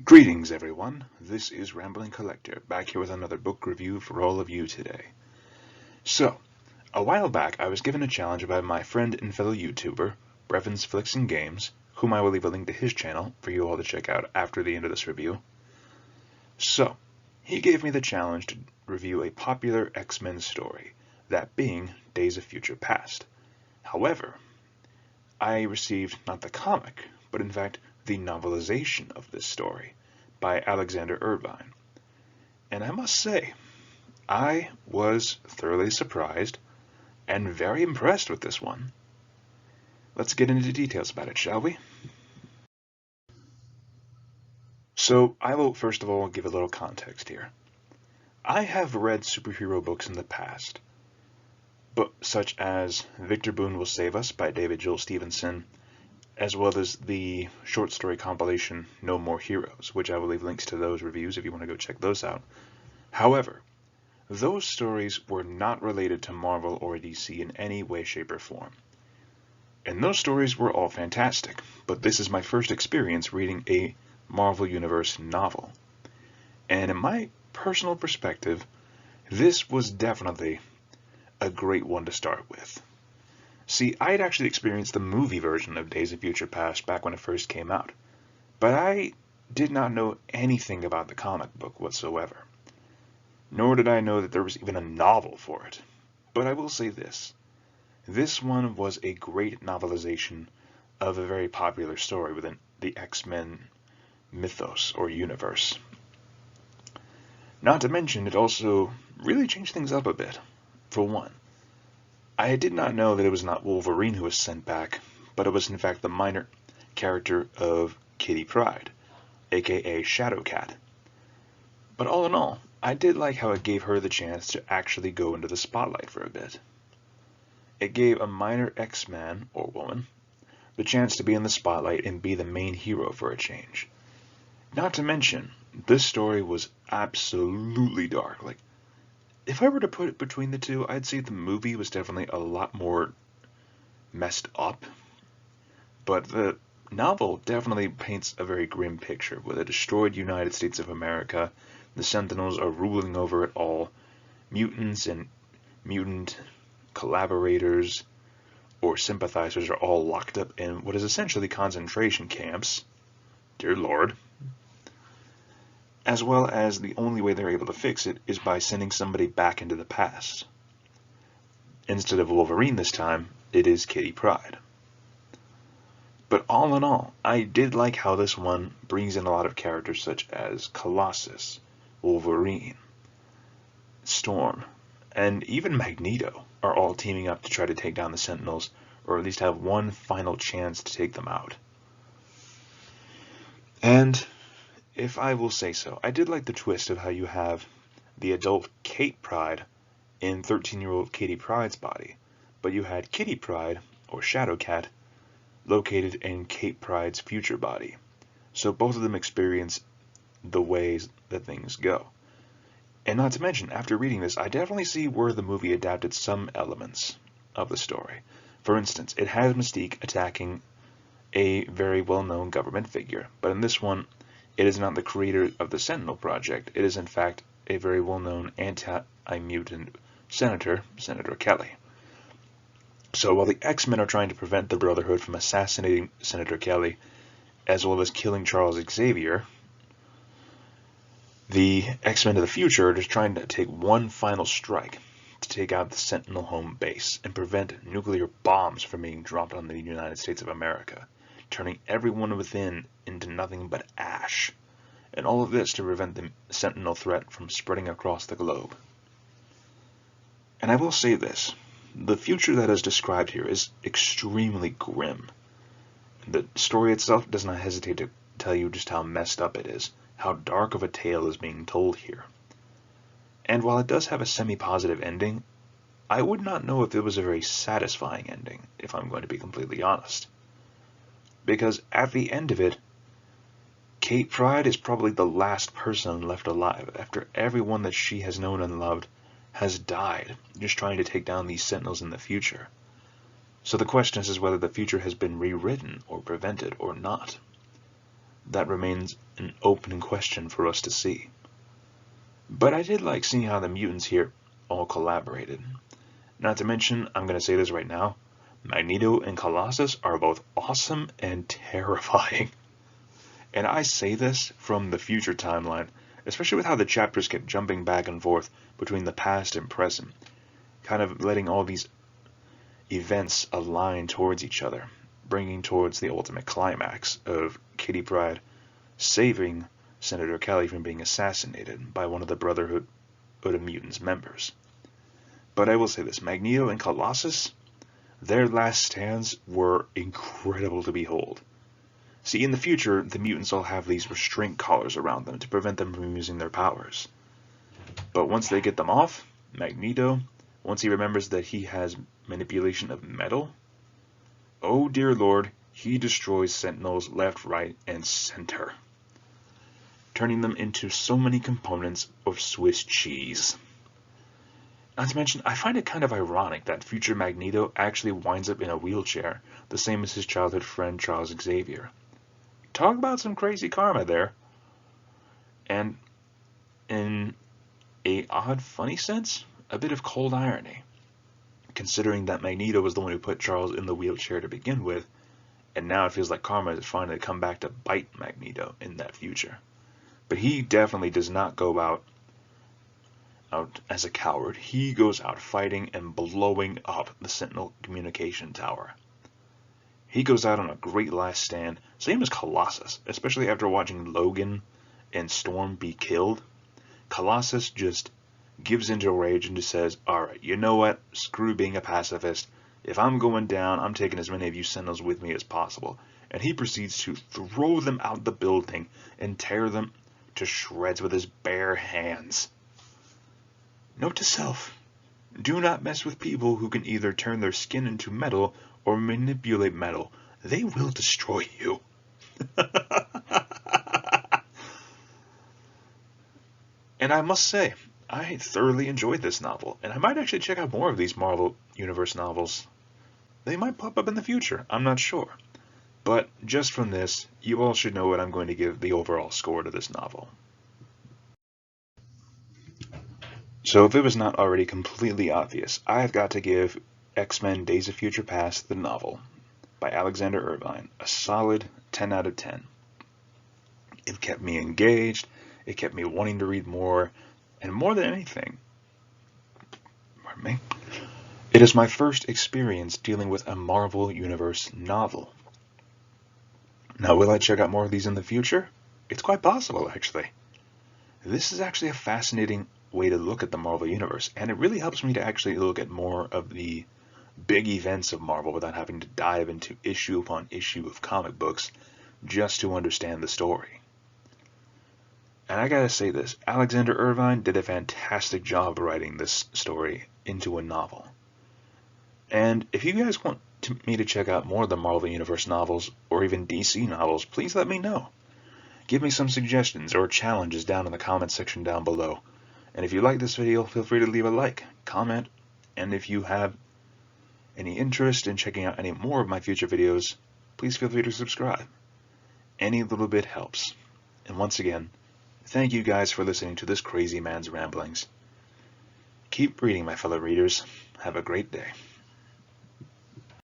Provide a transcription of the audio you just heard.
Greetings everyone, this is Rambling Collector, back here with another book review for all of you today. So, a while back I was given a challenge by my friend and fellow YouTuber, Brevin's Flicks and Games, whom I will leave a link to his channel for you all to check out after the end of this review. So, he gave me the challenge to review a popular X-Men story, that being Days of Future Past. However, I received not the comic, but in fact the novelization of this story by Alex Irvine. And I must say, I was thoroughly surprised and very impressed with this one. Let's get into details about it, shall we? So, I will first of all give a little context here. I have read superhero books in the past, but such as Victor Boone Will Save Us by David Joel Stevenson, as well as the short story compilation No More Heroes, which I will leave links to those reviews if you want to go check those out. However, those stories were not related to Marvel or DC in any way, shape, or form. And those stories were all fantastic, but this is my first experience reading a Marvel Universe novel. And in my personal perspective, this was definitely a great one to start with. See, I had actually experienced the movie version of Days of Future Past back when it first came out, but I did not know anything about the comic book whatsoever. Nor did I know that there was even a novel for it. But I will say this. This one was a great novelization of a very popular story within the X-Men mythos or universe. Not to mention, it also really changed things up a bit. For one, I did not know that it was not Wolverine who was sent back, but it was in fact the minor character of Kitty Pryde, aka Shadowcat. But all in all, I did like how it gave her the chance to actually go into the spotlight for a bit. It gave a minor X-Man, or woman, the chance to be in the spotlight and be the main hero for a change. Not to mention, this story was absolutely dark. Like, if I were to put it between the two, I'd say the movie was definitely a lot more messed up, but the novel definitely paints a very grim picture with a destroyed United States of America. The Sentinels are ruling over it all. Mutants and mutant collaborators or sympathizers are all locked up in what is essentially concentration camps. Dear Lord. As well as the only way they're able to fix it is by sending somebody back into the past. Instead of Wolverine this time, it is Kitty Pryde. But all in all, I did like how this one brings in a lot of characters such as Colossus, Wolverine, Storm, and even Magneto are all teaming up to try to take down the Sentinels, or at least have one final chance to take them out. And if I will say so, I did like the twist of how you have the adult Kate Pryde in 13-year-old Kitty Pryde's body, but you had Kitty Pryde, or Shadowcat, located in Kate Pryde's future body. So both of them experience the ways that things go. And not to mention, after reading this, I definitely see where the movie adapted some elements of the story. For instance, it has Mystique attacking a very well-known government figure, but in this one, it is not the creator of the Sentinel Project. It is in fact a very well-known anti-mutant senator, Senator Kelly. So while the X-Men are trying to prevent the Brotherhood from assassinating Senator Kelly, as well as killing Charles Xavier, the X-Men of the future are just trying to take one final strike to take out the Sentinel home base and prevent nuclear bombs from being dropped on the United States of America, turning everyone within into nothing but ash, and all of this to prevent the Sentinel threat from spreading across the globe. And I will say this, the future that is described here is extremely grim. The story itself does not hesitate to tell you just how messed up it is, how dark of a tale is being told here. And while it does have a semi-positive ending, I would not know if it was a very satisfying ending, if I'm going to be completely honest. Because at the end of it, Kate Pryde is probably the last person left alive after everyone that she has known and loved has died, just trying to take down these Sentinels in the future. So the question is whether the future has been rewritten or prevented or not. that remains an open question for us to see. But I did like seeing how the mutants here all collaborated. Not to mention, I'm going to say this right now, Magneto and Colossus are both awesome and terrifying. And I say this from the future timeline, especially with how the chapters kept jumping back and forth between the past and present, kind of letting all these events align towards each other, bringing towards the ultimate climax of Kitty Pryde saving Senator Kelly from being assassinated by one of the Brotherhood of Mutants members. But I will say this, Magneto and Colossus, their last stands were incredible to behold. See, in the future, the mutants all have these restraint collars around them to prevent them from using their powers. But once they get them off, Magneto, once he remembers that he has manipulation of metal, oh dear lord, he destroys Sentinels left, right, and center, turning them into so many components of Swiss cheese. Not to mention, I find it kind of ironic that future Magneto actually winds up in a wheelchair, the same as his childhood friend Charles Xavier. Talk about some crazy karma there. And in a odd, funny sense, a bit of cold irony, considering that Magneto was the one who put Charles in the wheelchair to begin with, and now it feels like karma has finally come back to bite Magneto in that future. But he definitely does not go out as a coward. He goes out fighting and blowing up the Sentinel communication tower. He goes out on a great last stand, same as Colossus, especially after watching Logan and Storm be killed. Colossus just gives into rage and just says, alright, you know what, screw being a pacifist. If I'm going down, I'm taking as many of you Sentinels with me as possible. And he proceeds to throw them out the building and tear them to shreds with his bare hands. Note to self, do not mess with people who can either turn their skin into metal or manipulate metal. They will destroy you. And I must say, I thoroughly enjoyed this novel, and I might actually check out more of these Marvel Universe novels. They might pop up in the future, I'm not sure. But just from this, you all should know what I'm going to give the overall score to this novel. So if it was not already completely obvious, I've got to give X-Men Days of Future Past, the novel, by Alexander Irvine, a solid 10 out of 10. It kept me engaged, it kept me wanting to read more, and more than anything, pardon me, it is my first experience dealing with a Marvel Universe novel. Now, will I check out more of these in the future? It's quite possible, actually. This is actually a fascinating way to look at the Marvel Universe, and it really helps me to actually look at more of the big events of Marvel without having to dive into issue upon issue of comic books just to understand the story. And I gotta say this, Alexander Irvine did a fantastic job writing this story into a novel. And if you guys want me to check out more of the Marvel Universe novels, or even DC novels, please let me know. Give me some suggestions or challenges down in the comment section down below. And if you like this video, feel free to leave a like, comment, and if you have any interest in checking out any more of my future videos, please feel free to subscribe. Any little bit helps. And once again, thank you guys for listening to this crazy man's ramblings. Keep reading, my fellow readers. Have a great day.